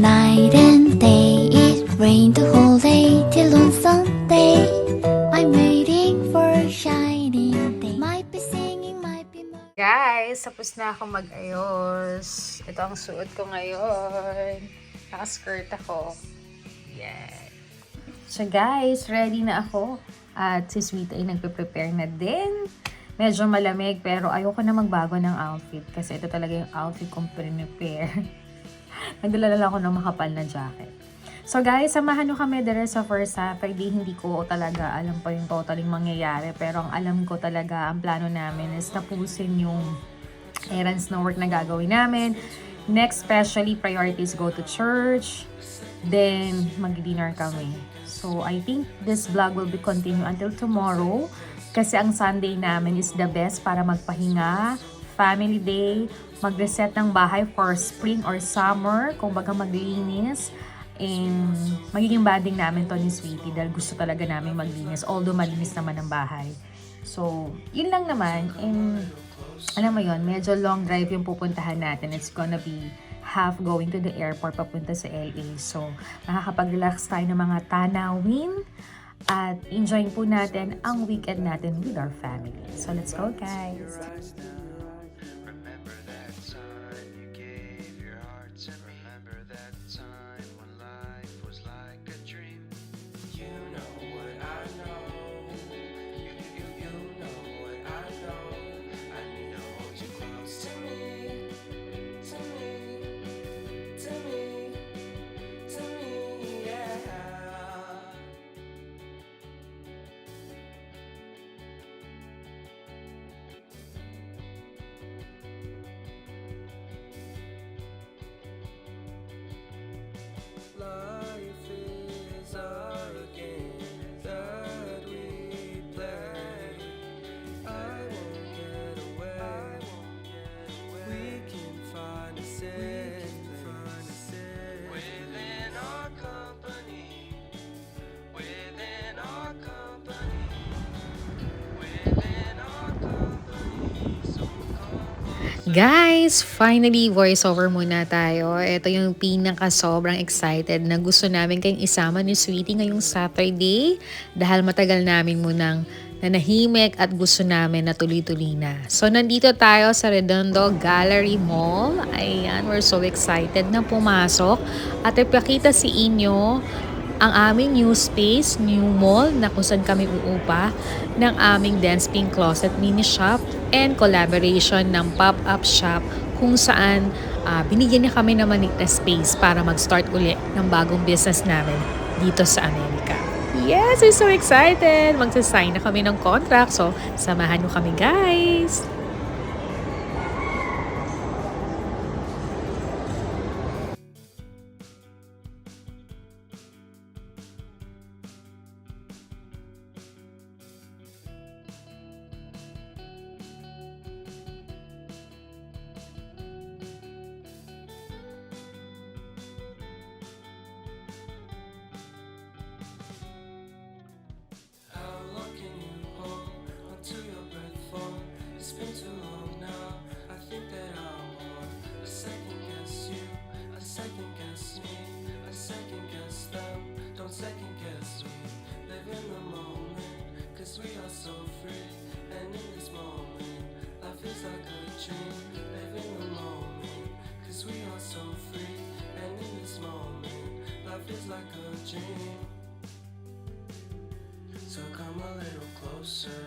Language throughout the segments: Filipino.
night and day. It rained the whole day till on Sunday. I'm waiting for a shining day. Might be singing, might be Guys, tapos na ako mag-ayos. Ito ang suot ko ngayon. Naka-skirt ako. Yan. So guys, ready na ako. At si Sweet ay nagpe-prepare na din. Medyo malamig pero ayoko na magbago ng outfit. Kasi ito talaga yung outfit kong prepare. Nagdala lang ako ng makapal na jacket. So guys, samahan nyo kami the rest of our Saturday. Hindi ko talaga alam pa yung totaling mangyayari. Pero ang alam ko talaga, ang plano namin is tapusin yung errands na work na gagawin namin. Next, especially, priorities go to church. Then, mag-dinner kami. So, I think this vlog will be continue until tomorrow. Kasi ang Sunday namin is the best para magpahinga, family day, mag-reset ng bahay for spring or summer, kung baga maglinis. And magiging banding namin to ni Sweetie dahil gusto talaga namin maglinis. Although malinis naman ang bahay. So, yun lang naman. And alam mo yun, medyo long drive yung pupuntahan natin. It's gonna be half going to the airport papunta sa LA. So, makakapag-relax tayo ng mga tanawin at enjoying po natin ang weekend natin with our family. So, let's go guys! Life is a game that we play. I won't get away. We can find a safe place within our company. Within our company. Within our company. So Guys, finally voiceover muna tayo. Ito yung pinaka sobrang excited na gusto namin kayong isama ni Sweetie ngayong Saturday dahil matagal namin munang nanahimik at gusto namin na tuloy-tuloy na. So, nandito tayo sa Redondo Gallery Mall. Ayan, we're so excited na pumasok at ipakita si inyo ang aming new space, new mall na kung saan kami uupa ng aming Dance Pink Closet mini shop and collaboration ng pop-up shop kung saan binigyan niya kami ng maliit na space para mag-start ulit ng bagong business namin dito sa Amerika. Yes, I'm so excited! Magsasign na kami ng contract, so samahan nyo kami guys! how long can you hold onto your breath for? It's been too long now. I think that I want a second guess you, a second guess me, a second guess them. Don't second guess me. Live in the moment, cause we are so free. And in this moment, life is like a dream. Live in the moment, cause we are so free. And in this moment, life is like a dream. So come a little closer,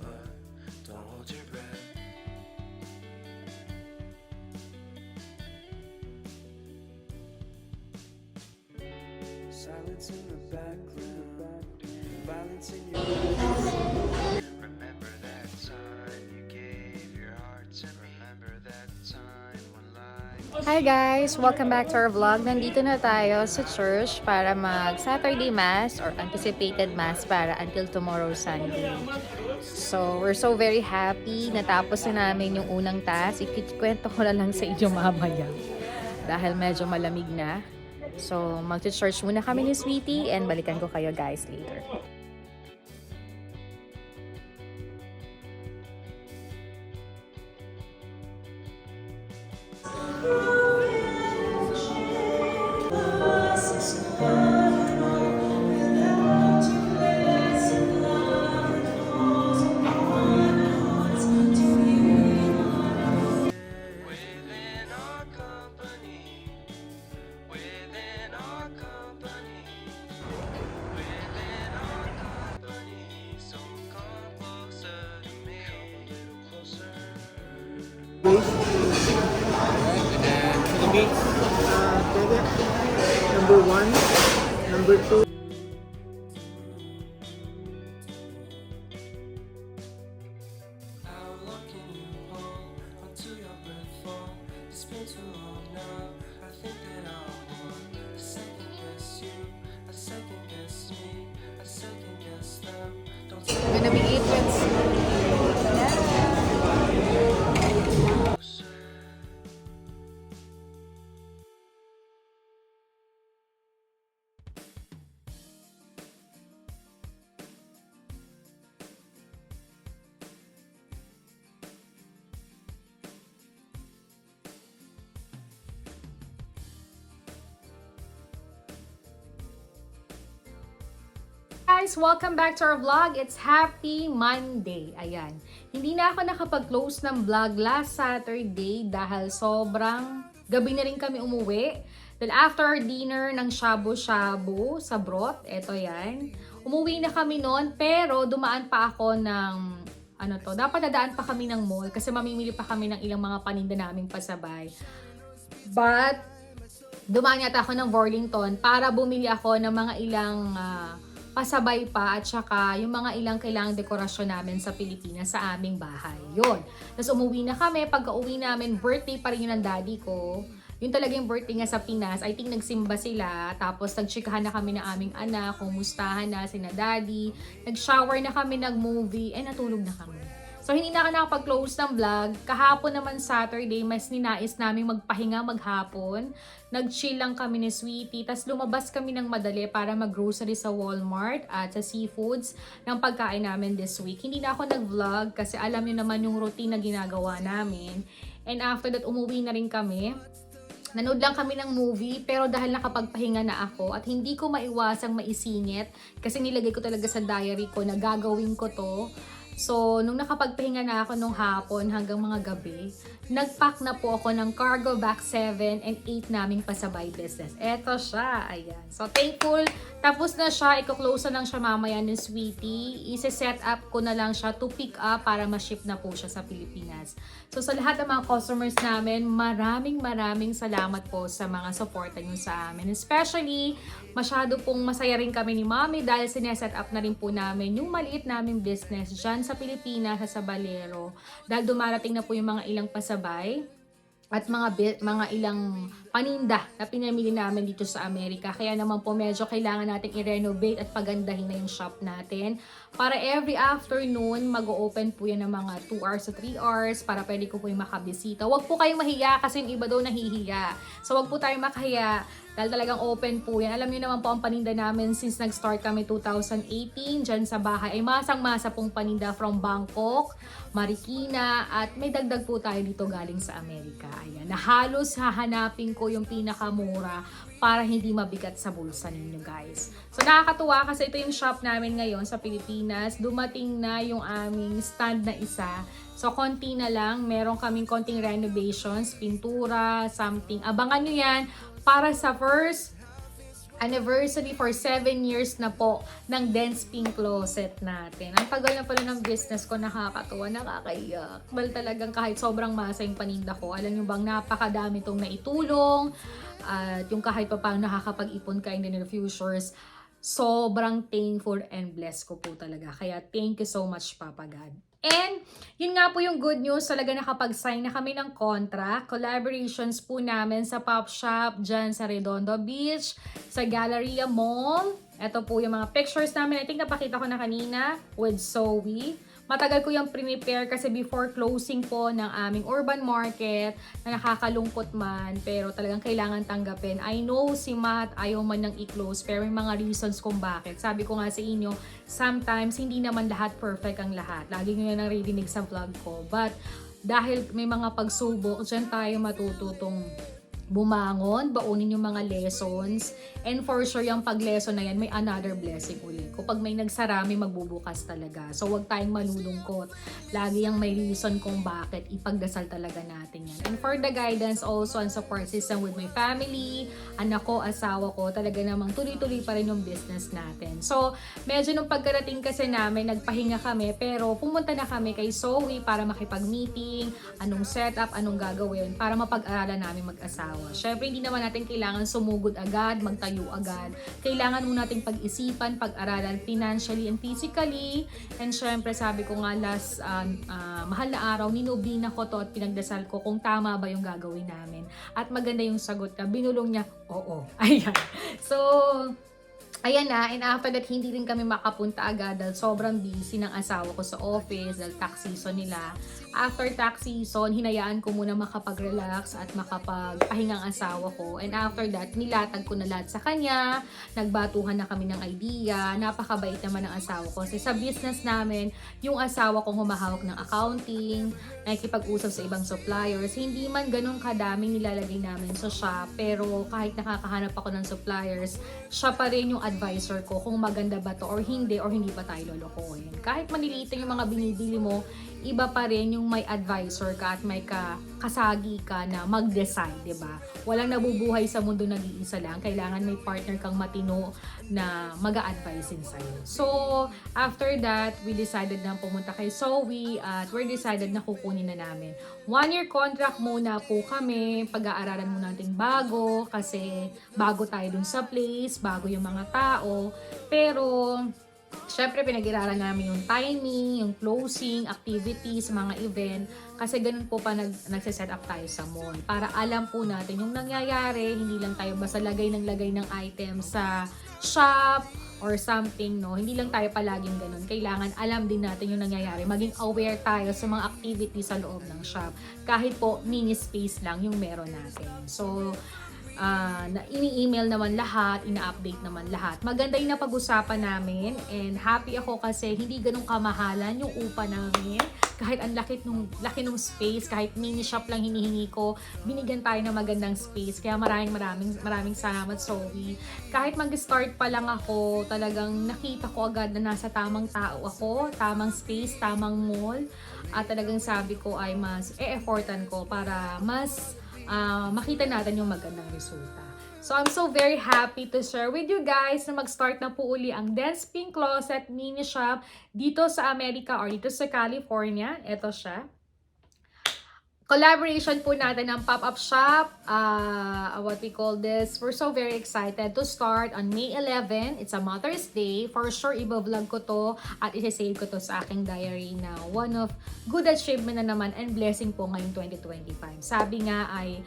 but don't hold your breath. Silence in the background, violence in your remember that time you gave your heart to me. Remember that time when life. Hi guys! Welcome back to our vlog. Nandito na tayo sa church para mag-Saturday Mass or anticipated Mass para until tomorrow Sunday. So, we're so very happy. Natapos na namin yung unang task. Ikikwento ko na lang sa inyo mamaya. Dahil medyo malamig na. So, mag-church muna kami ni Sweetie and balikan ko kayo guys later. mix number 1, number 2. How long can you hold until your breath fall? It's been too long now. I think that I want a second guess you, a second guess me, a second guess them. Don't Gonna be 8 months. Guys, welcome back to our vlog. It's Happy Monday. Ayan. Hindi na ako nakapag-close ng vlog last Saturday dahil sobrang gabi na rin kami umuwi. Then after dinner ng shabu-shabu sa broth, eto yan. Umuwi na kami noon pero dumaan pa ako ng dapat dadaan pa kami ng mall kasi mamimili pa kami ng ilang mga paninda naming pasabay. But dumaan yata ako ng Burlington para bumili ako ng mga ilang pasabay pa at saka yung mga ilang kailangang dekorasyon namin sa Pilipinas sa aming bahay. Yun. Tapos umuwi na kami. Pagka-uwi namin, birthday pa rin yun ng daddy ko. Yun talaga yung birthday nga sa Pinas. I think nagsimba sila. Tapos nagchikahan na kami ng aming anak. Kumustahan na sina daddy. Nag-shower na kami, nag-movie. Natulog na kami. So, hindi na ako nakapag-close ng vlog. Kahapon naman Saturday, mas ninais namin magpahinga maghapon. Nag-chill lang kami ni Sweetie. Tapos lumabas kami ng madali para mag-grocery sa Walmart at sa seafoods ng pagkain namin this week. Hindi na ako nag-vlog kasi alam niyo naman yung routine na ginagawa namin. And after that, umuwi na rin kami. Nanood lang kami ng movie pero dahil nakapagpahinga na ako at hindi ko maiwasang maisingit kasi nilagay ko talaga sa diary ko na gagawin ko to. So, nung nakapagpahinga na ako nung hapon hanggang mga gabi, nag-pack na po ako ng cargo bag 7 and 8 naming pasabay business. Eto siya, ayan. So, thankful. Tapos na siya, i-close na lang siya mamaya ng Sweetie. Ise-set up ko na lang siya to pick up para ma-ship na po siya sa Pilipinas. So, sa lahat ng mga customers namin, maraming salamat po sa mga supporta nyo sa amin. Especially, masyado pong masaya rin kami ni Mami dahil sineset up na rin po namin yung maliit naming business dyan sa Pilipinas, sa Balero. Dahil dumarating na po yung mga ilang pasabay at mga ilang paninda na pinamili namin dito sa Amerika. Kaya naman po medyo kailangan nating i-renovate at pagandahin na yung shop natin. Para every afternoon, mag-open po yan ng mga 2 hours to 3 hours para pwede ko po yung makabisita. Huwag po kayong mahiya kasi yung iba daw nahihiya. So huwag po tayong makahiya dahil talagang open po yan. Alam niyo naman po ang paninda namin since nag-start kami 2018 dyan sa bahay ay masang-masa pong paninda from Bangkok, Marikina at may dagdag po tayo dito galing sa Amerika. Ayan, na halos hahanapin ko yung pinakamura para hindi mabigat sa bulsa ninyo guys. So nakakatuwa kasi ito yung shop namin ngayon sa Pilipinas. Dumating na yung aming stand na isa. So konti na lang, meron kaming konting renovations, pintura, something. Abangan nyo yan para sa first anniversary for 7 years na po ng Dance Pink Closet natin. Ang tagal na pala ng business ko, nakakatuwa, nakakaiyak. Well, talagang kahit sobrang masa yung paninda ko, alam nyo bang napakadami itong naitulong at yung kahit pa paano nakakapag-ipon ka in the near futures, sobrang thankful and blessed ko po talaga. Kaya thank you so much, Papa God. And yun nga po yung good news, talaga nakapag-sign na kami ng contract. Collaborations po namin sa Pop Shop dyan sa Redondo Beach, sa Galleria Mall. Ito po yung mga pictures namin. I think napakita ko na kanina with Zoe. Matagal ko yung prepare kasi before closing po ng aming urban market na nakakalungkot man pero talagang kailangan tanggapin. I know si Matt ayaw man nang i-close pero may mga reasons kung bakit. Sabi ko nga sa inyo, sometimes hindi naman lahat perfect ang lahat. Lagi nyo na naririnig sa vlog ko. But dahil may mga pagsubok, dyan tayo matututong bumangon, baunin yung mga lessons, and for sure yung pag-lesson na yan, may another blessing ulit. Kapag may nagsara, may magbubukas talaga. So, wag tayong malulungkot. Lagi yung may reason kung bakit, ipagdasal talaga natin yan. And for the guidance also and support system with my family, anak ko, asawa ko, talaga namang tuloy-tuloy pa rin yung business natin. So, medyo nung pagkarating kasi namin, nagpahinga kami, pero pumunta na kami kay Zoe para makipag-meeting, anong setup, anong gagawin, para mapag-aralan namin mag-asawa. asawa. Syempre, hindi naman natin kailangan sumugod agad, magtayo agad. Kailangan muna natin pag-isipan, pag-aralan financially and physically. And syempre, sabi ko nga mahal na araw, ninubina ko to at pinagdasal ko kung tama ba yung gagawin namin. At maganda yung sagot na binulong niya, oo. Ayan. So, ayan na, and after that, hindi rin kami makapunta agad dahil sobrang busy ng asawa ko sa office dahil tax season nila. After tax season, hinayaan ko muna makapag-relax at makapagpahingang asawa ko. And after that, nilatag ko na lahat sa kanya. Nagbatuhan na kami ng idea. Napakabait naman ng asawa ko. Kasi sa business namin, yung asawa kong humahawak ng accounting, nakikipag-usap sa ibang suppliers. Hindi man ganun kadaming nilalagay namin sa shop. Pero kahit nakakahanap ako ng suppliers, siya pa rin yung advisor ko kung maganda ba to or hindi pa tayo lolokohin. Kahit maliliit yung mga binibili mo, iba pa rin yung may advisor ka at may kasagi ka na mag-decide, di ba? Walang nabubuhay sa mundo nag-iisa lang. Kailangan may partner kang matino na mag-a-advise din sa'yo. So, after that, we decided na pumunta kay Zoe at we're decided na kukunin na namin. 1-year contract muna po kami. Pag-aaralan muna natin bago kasi bago tayo dun sa place, bago yung mga tao. Pero syempre, pinag-iralan namin yung timing, yung closing, activities, mga event. Kasi ganun po pa nagsiset up tayo sa mall. Para alam po natin yung nangyayari, hindi lang tayo basta lagay ng item sa shop or something, no? Hindi lang tayo palaging ganun. Kailangan alam din natin yung nangyayari. Maging aware tayo sa mga activities sa loob ng shop. Kahit po mini space lang yung meron natin. So, ini-email naman lahat, ina-update naman lahat. Maganda yung napag-usapan namin and happy ako kasi hindi ganun kamahalan yung upa namin. Kahit ang laki nung space, kahit mini shop lang hinihingi ko, binigyan tayo ng magandang space. Kaya maraming salamat, Zoe. Kahit mag-start pa lang ako, talagang nakita ko agad na nasa tamang tao ako, tamang space, tamang mall. At talagang sabi ko ay mas e-effortan ko para mas makita natin yung magandang resulta. So, I'm so very happy to share with you guys na mag-start na po uli ang Dance Pink Closet Mini Shop dito sa Amerika or dito sa California. Ito siya. Collaboration po natin ng pop-up shop, what we call this. We're so very excited to start on May 11. It's a Mother's Day. For sure, iba-vlog ko to at isa-save ko to sa aking diary na one of good achievement na naman and blessing po ngayong 2025. Sabi nga ay,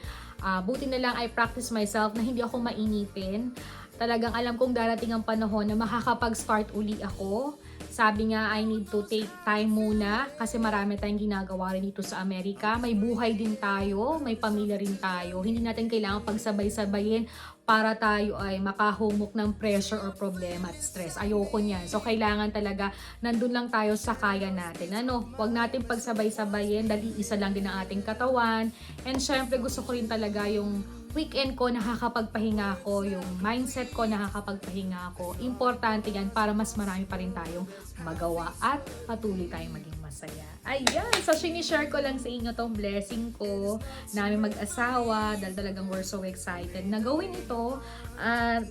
buti na lang I practice myself na hindi ako mainipin. Talagang alam kong darating ang panahon na makakapag-start uli ako. Sabi nga, I need to take time muna kasi marami tayong ginagawa rin dito sa Amerika. May buhay din tayo, may pamilya rin tayo. Hindi natin kailangan pagsabay-sabayin para tayo ay makahumok ng pressure or problema at stress. Ayoko niyan. So, kailangan talaga nandun lang tayo sa kaya natin. Huwag natin pagsabay-sabayin dahil isa lang din ang ating katawan. And syempre, gusto ko rin talaga yung weekend ko, nakakapagpahinga ako, yung mindset ko, nakakapagpahinga ako. Importante yan para mas marami pa rin tayong magawa at patuloy tayong maging masaya. Ayan! So, sinishare ko lang sa inyo tong blessing ko namin mag-asawa dahil talagang we're so excited na gawin ito. At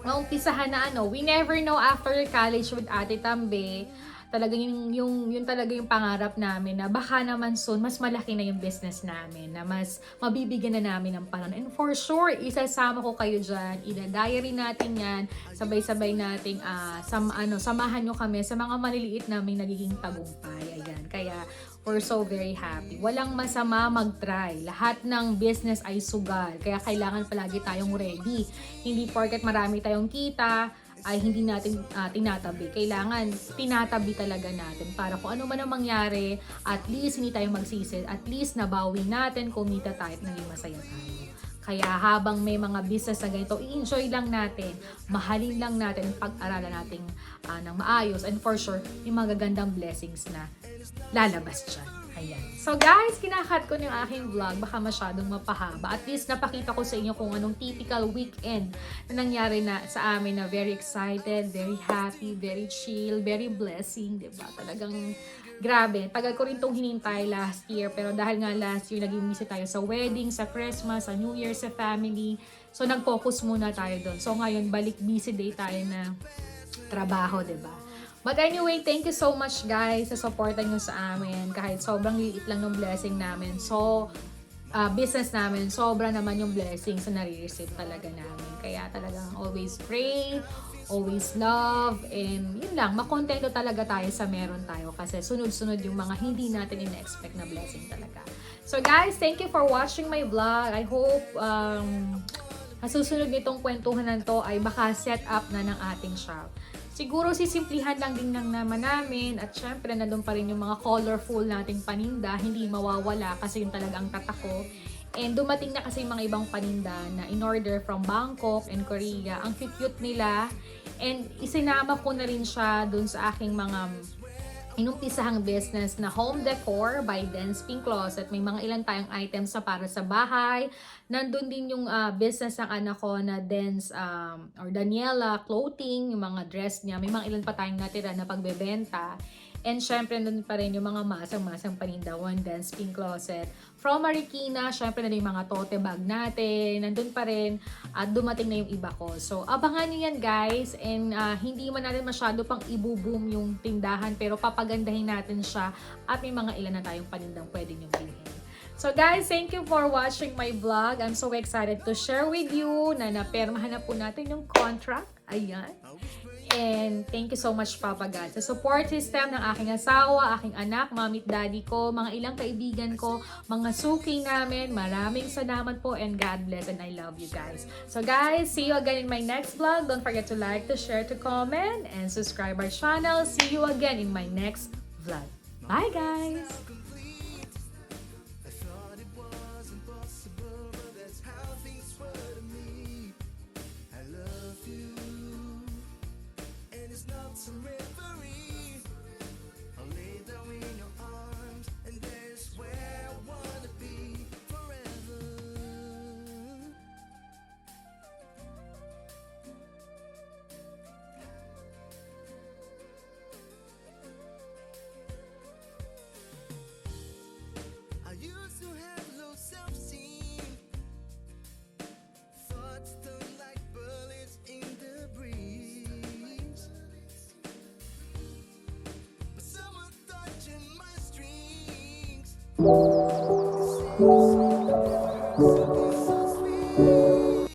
maumpisahan na we never know after college with Ate Tambe, talagang yun talaga yung pangarap namin na baka naman soon mas malaki na yung business namin, na mas mabibigyan na namin ng panahon. And for sure, isasama ko kayo dyan, ida-diary natin yan, sabay-sabay nating samahan nyo kami sa mga maliliit naming nagiging tagumpay. Ayan, kaya we're so very happy. Walang masama mag-try. Lahat ng business ay sugal. Kaya kailangan palagi tayong ready. Hindi porket marami tayong kita, ay hindi natin tinatabi. Kailangan tinatabi talaga natin para kung ano man ang mangyari, at least hindi tayo magsisi. At least nabawi natin, kumita tayo at naging masaya tayo. Kaya habang may mga business na ganito, i-enjoy lang natin, mahalin lang natin, pag-aralan natin ng maayos. And for sure, may magagandang blessings na lalabas dyan. Ayan. So guys, kinakat ko yung aking vlog. Baka masyadong mapahaba. At least napakita ko sa inyo kung anong typical weekend na nangyari na sa amin na very excited, very happy, very chill, very blessing. Diba? Talagang grabe. Tagal ko rin itong hinintay last year. Pero dahil nga last year, naging busy tayo sa wedding, sa Christmas, sa New Year, sa family. So nag-focus muna tayo doon. So ngayon, balik busy day tayo na trabaho, diba? But anyway, thank you so much guys sa supportan nyo sa amin. Kahit sobrang liit lang ng blessing namin. So, business namin, sobra naman yung blessings na nare-receive talaga namin. Kaya talagang always pray, always love, and yun lang, makontento talaga tayo sa meron tayo kasi sunod-sunod yung mga hindi natin in-expect na blessing talaga. So guys, thank you for watching my vlog. I hope sa susunod nitong kwentuhan na to ay maka-set up na ng ating shop. Siguro sisimplihan lang din ng naman namin at syempre nandun pa rin yung mga colorful nating paninda, hindi mawawala kasi yun talaga ang tatak ko. And dumating na kasi yung mga ibang paninda na in order from Bangkok and Korea. Ang cute-cute nila and isinama ko na rin siya dun sa aking mga inumpisahang business na home decor by Dance Pink Closet. May mga ilan tayong items na para sa bahay. Nandun din yung business ng anak ko na Dance or Daniela Clothing, yung mga dress niya. May mga ilan pa tayong natira na pagbebenta. And syempre, nandun pa rin yung mga masang-masang paninda, One Dance Pink Closet. From Marikina, syempre na yung mga tote bag natin, nandun pa rin, at dumating na yung iba ko. So, abangan nyo yan guys, and hindi man natin masyado pang ibuboom yung tindahan, pero papagandahin natin siya, at may mga ilan na tayong panindang pwede nyo bilhin. So guys, thank you for watching my vlog. I'm so excited to share with you na napermahan na po natin yung contract. Ayan. And thank you so much, Papa God. Sa support system ng aking asawa, aking anak, mami at daddy ko, mga ilang kaibigan ko, mga suki namin, maraming salamat po and God bless and I love you guys. So guys, see you again in my next vlog. Don't forget to like, to share, to comment, and subscribe our channel. See you again in my next vlog. Bye guys! Some referee, I'll lay down in your arms, and there's where I wanna be forever. I used to have low self-esteem, thoughts stung like bullets in the breeze. Someone touching my strings.